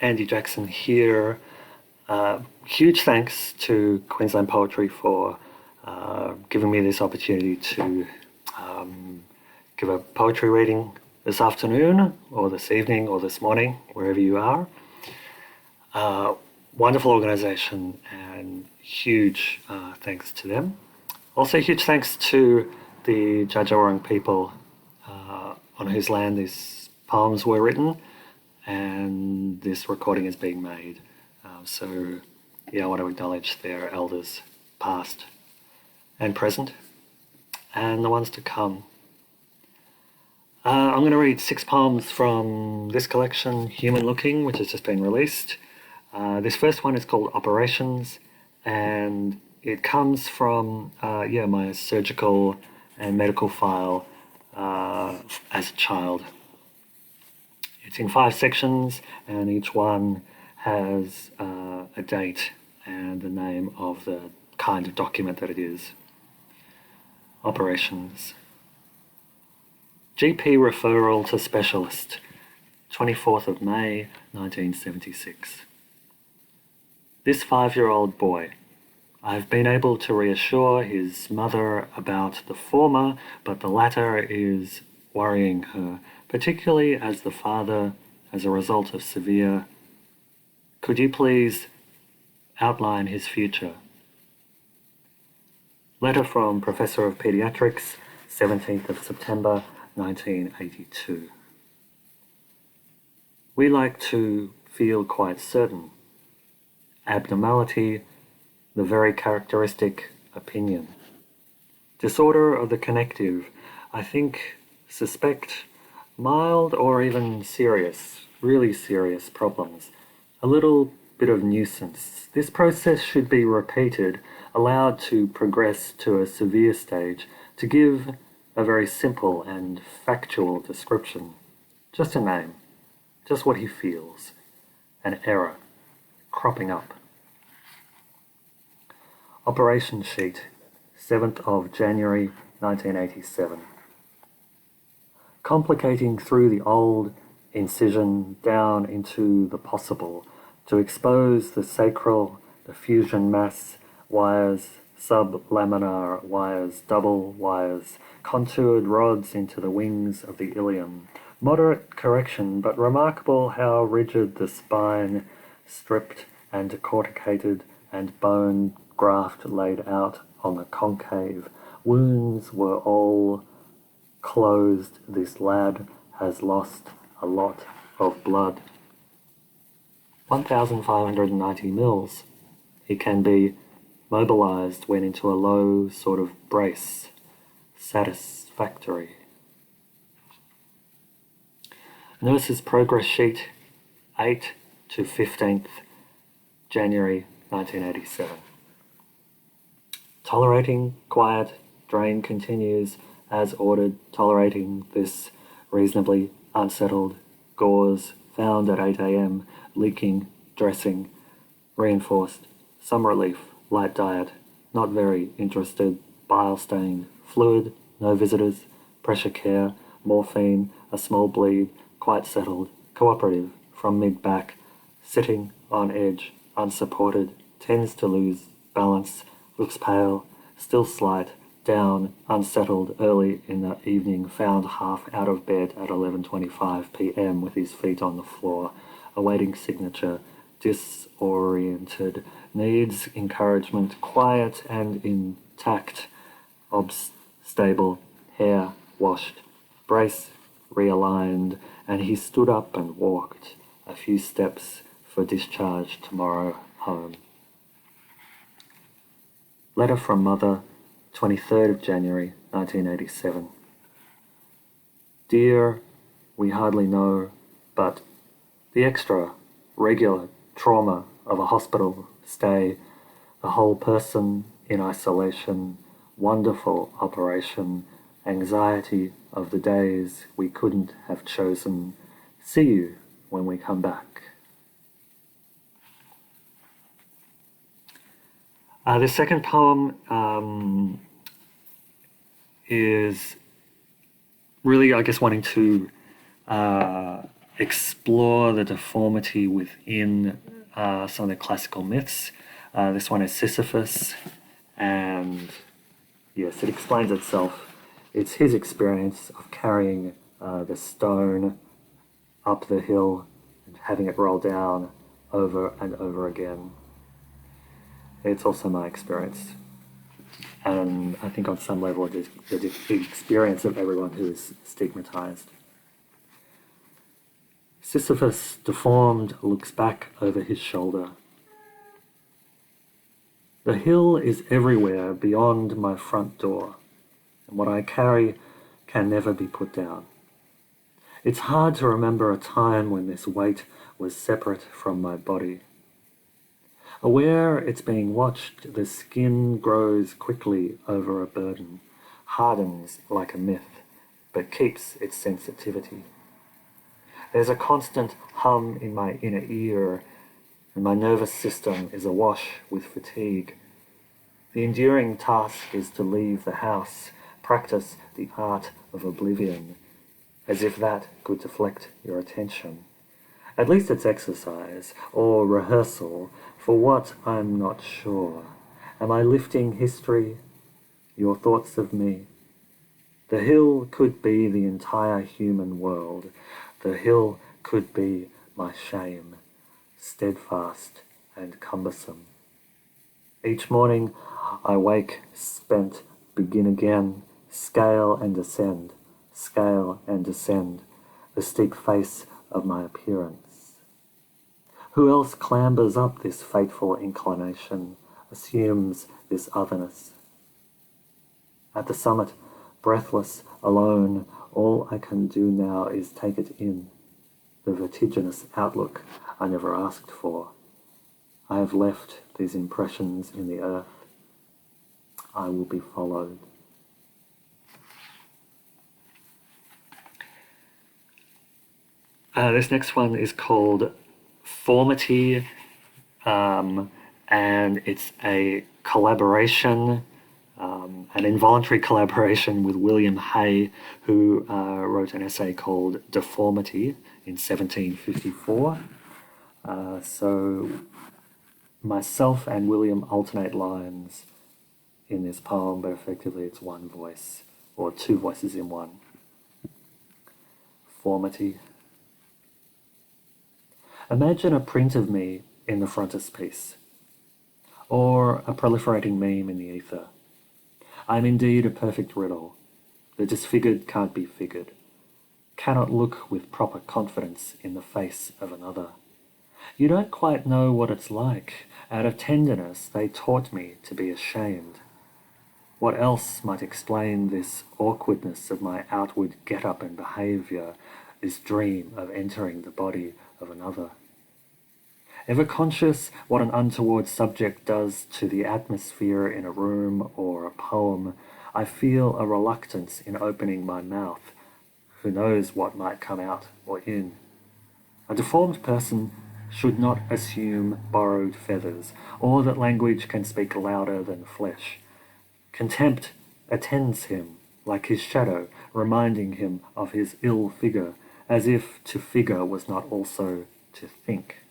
Andy Jackson here. Huge thanks to Queensland Poetry for giving me this opportunity to give a poetry reading this afternoon or this evening or this morning, wherever you are. Wonderful organisation, and huge thanks to them. Also huge thanks to the Djajawarang people on whose land these poems were written and this recording is being made. So I want to acknowledge their elders past and present and the ones to come. I'm going to read 6 poems from this collection, Human Looking, which has just been released. This first one is called Operations, and it comes from my surgical and medical file as a child. It's in 5 sections, and each one has a date and the name of the kind of document that it is. Operations. GP referral to specialist, 24th of May, 1976. This 5-year-old boy. I've been able to reassure his mother about the former, but the latter is worrying her, particularly as the father, as a result of severe... Could you please outline his future? Letter from Professor of Pediatrics, 17th of September, 1982. We like to feel quite certain. Abnormality, the very characteristic opinion. Disorder of the connective, I think, suspect mild or even serious, really serious problems. A little bit of nuisance. This process should be repeated, allowed to progress to a severe stage, to give a very simple and factual description. Just a name, just what he feels. An error, cropping up. Operation sheet, 7th of January 1987. Complicating through the old incision down into the possible, to expose the sacral, the fusion mass, wires, sublaminar wires, double wires, contoured rods into the wings of the ilium. Moderate correction, but remarkable how rigid the spine, stripped and decorticated, and bone graft laid out on the concave. Wounds were all closed. This lad has lost a lot of blood. 1,590 mils. He can be mobilized when into a low sort of brace. Satisfactory. Nurse's progress sheet, 8 to 15th January 1987. Tolerating, quiet, drain continues as ordered, tolerating this reasonably unsettled gauze found at 8 a.m, leaking, dressing, reinforced, some relief, light diet, not very interested, bile stained, fluid, no visitors, pressure care, morphine, a small bleed, quite settled, cooperative, from mid-back, sitting on edge, unsupported, tends to lose balance, looks pale, still slight, down, unsettled, early in the evening, found half out of bed at 11:25 p.m. with his feet on the floor, awaiting signature, disoriented, needs encouragement, quiet and intact, obs stable, hair washed, brace realigned, and he stood up and walked a few steps for discharge tomorrow home. Letter from Mother, 23rd of January 1987. Dear, we hardly know, but the extra, regular trauma of a hospital stay, the whole person in isolation, wonderful operation, anxiety of the days we couldn't have chosen. See you when we come back. The second poem is really, I guess, wanting to explore the deformity within some of the classical myths. This one is Sisyphus, and yes, it explains itself. It's his experience of carrying the stone up the hill and having it roll down over and over again. It's also my experience. And I think on some level it is the experience of everyone who is stigmatized. Sisyphus, deformed, looks back over his shoulder. The hill is everywhere beyond my front door, and what I carry can never be put down. It's hard to remember a time when this weight was separate from my body. Aware it's being watched, the skin grows quickly over a burden, hardens like a myth, but keeps its sensitivity. There's a constant hum in my inner ear, and my nervous system is awash with fatigue. The enduring task is to leave the house, practice the art of oblivion, as if that could deflect your attention. At least it's exercise, or rehearsal, for what I'm not sure. Am I lifting history, your thoughts of me? The hill could be the entire human world. The hill could be my shame, steadfast and cumbersome. Each morning I wake, spent, begin again, scale and descend, the steep face of my appearance. Who else clambers up this fateful inclination, assumes this otherness? At the summit, breathless, alone, all I can do now is take it in, the vertiginous outlook I never asked for. I have left these impressions in the earth. I will be followed. This next one is called Formiti, and it's a collaboration, an involuntary collaboration with William Hay, who wrote an essay called Deformity in 1754. So myself and William alternate lines in this poem, but effectively it's one voice, or two voices in one. Formiti. Imagine a print of me in the frontispiece, or a proliferating meme in the ether. I'm indeed a perfect riddle. The disfigured can't be figured, cannot look with proper confidence in the face of another. You don't quite know what it's like. Out of tenderness, they taught me to be ashamed. What else might explain this awkwardness of my outward get-up and behaviour, this dream of entering the body of another? Ever conscious what an untoward subject does to the atmosphere in a room or a poem, I feel a reluctance in opening my mouth. Who knows what might come out or in? A deformed person should not assume borrowed feathers, or that language can speak louder than flesh. Contempt attends him, like his shadow, reminding him of his ill figure, as if to figure was not also to think.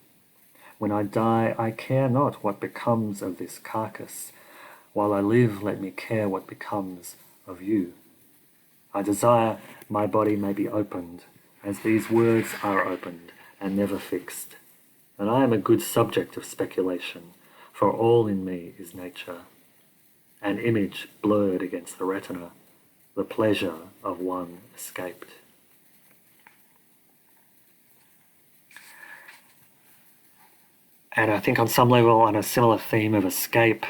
When I die, I care not what becomes of this carcass. While I live, let me care what becomes of you. I desire my body may be opened, as these words are opened and never fixed. And I am a good subject of speculation, for all in me is nature. An image blurred against the retina, the pleasure of one escaped. And I think on some level, on a similar theme of escape,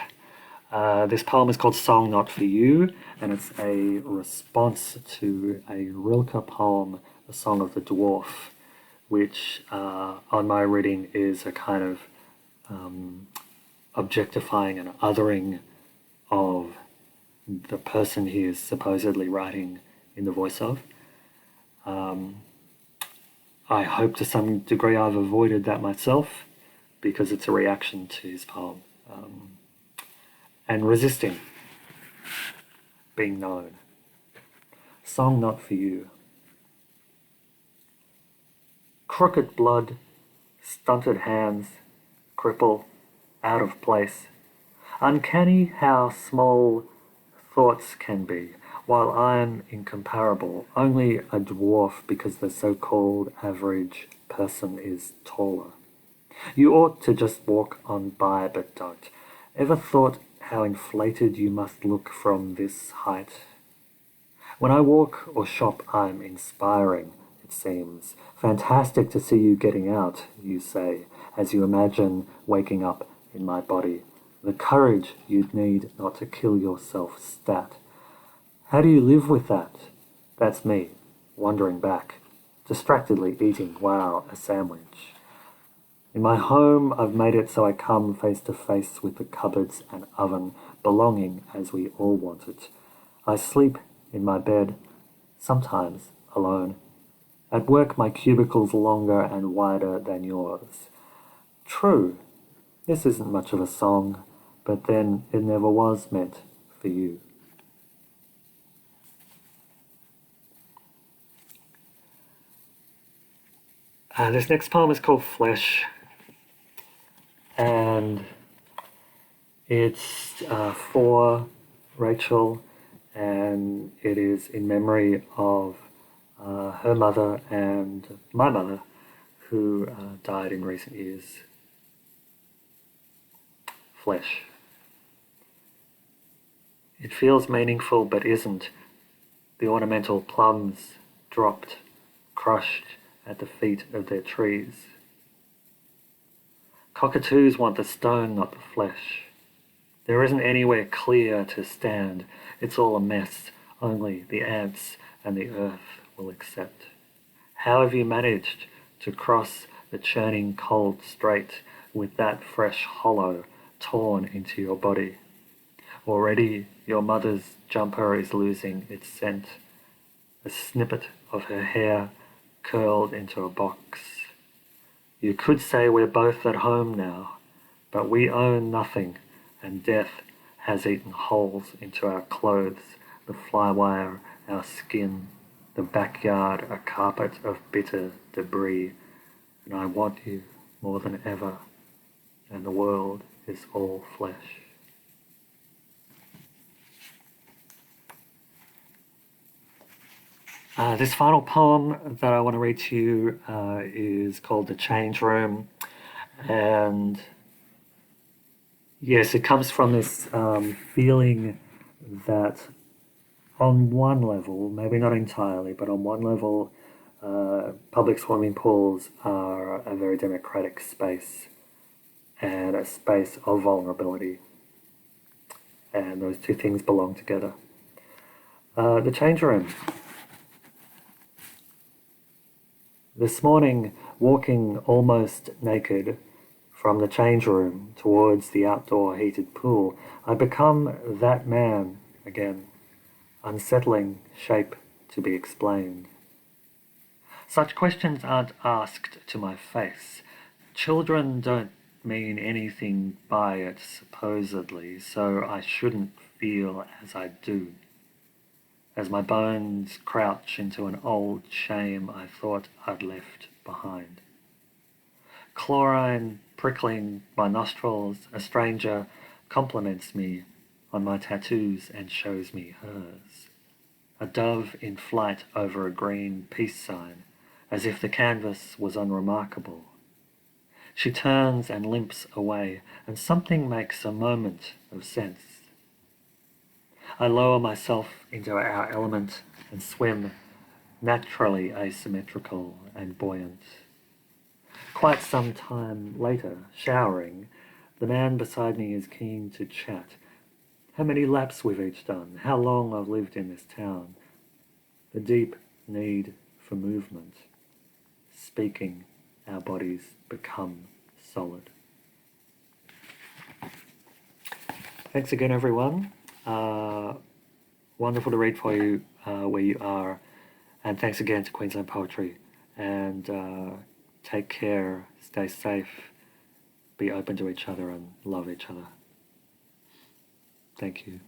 this poem is called Song Not For You, and it's a response to a Rilke poem, The Song of the Dwarf, which on my reading is a kind of objectifying and othering of the person he is supposedly writing in the voice of. I hope to some degree I've avoided that myself, because it's a reaction to his poem, and resisting being known. Song Not For You. Crooked blood, stunted hands, cripple, out of place. Uncanny how small thoughts can be, while I'm incomparable, only a dwarf because the so-called average person is taller. You ought to just walk on by, but don't. Ever thought how inflated you must look from this height? When I walk or shop, I'm inspiring, it seems. Fantastic to see you getting out, you say, as you imagine waking up in my body. The courage you'd need not to kill yourself, stat. How do you live with that? That's me, wandering back, distractedly eating, wow, a sandwich. In my home, I've made it so I come face to face with the cupboards and oven, belonging as we all want it. I sleep in my bed, sometimes alone. At work, my cubicle's longer and wider than yours. True, this isn't much of a song, but then it never was meant for you. This next poem is called Flesh, and it's for Rachel, and it is in memory of her mother and my mother, who died in recent years. Flesh. It feels meaningful but isn't. The ornamental plums dropped, crushed at the feet of their trees. Cockatoos want the stone, not the flesh. There isn't anywhere clear to stand. It's all a mess. Only the ants and the earth will accept. How have you managed to cross the churning cold strait with that fresh hollow torn into your body? Already your mother's jumper is losing its scent. A snippet of her hair curled into a box. You could say we're both at home now, but we own nothing, and death has eaten holes into our clothes, the flywire, our skin, the backyard, a carpet of bitter debris, and I want you more than ever, and the world is all flesh. This final poem that I want to read to you is called The Change Room, and yes, it comes from this feeling that on one level, maybe not entirely, but on one level, public swimming pools are a very democratic space and a space of vulnerability, and those two things belong together. The Change Room. This morning, walking almost naked from the change room towards the outdoor heated pool, I become that man again, unsettling shape to be explained. Such questions aren't asked to my face. Children don't mean anything by it, supposedly, so I shouldn't feel as I do. As my bones crouch into an old shame I thought I'd left behind. Chlorine prickling my nostrils, a stranger compliments me on my tattoos and shows me hers. A dove in flight over a green peace sign, as if the canvas was unremarkable. She turns and limps away, and something makes a moment of sense. I lower myself into our element and swim, naturally asymmetrical and buoyant. Quite some time later, showering, the man beside me is keen to chat. How many laps we've each done, how long I've lived in this town. The deep need for movement. Speaking, our bodies become solid. Thanks again, everyone. Wonderful to read for you where you are, and thanks again to Queensland Poetry, and take care, stay safe, be open to each other and love each other. Thank you.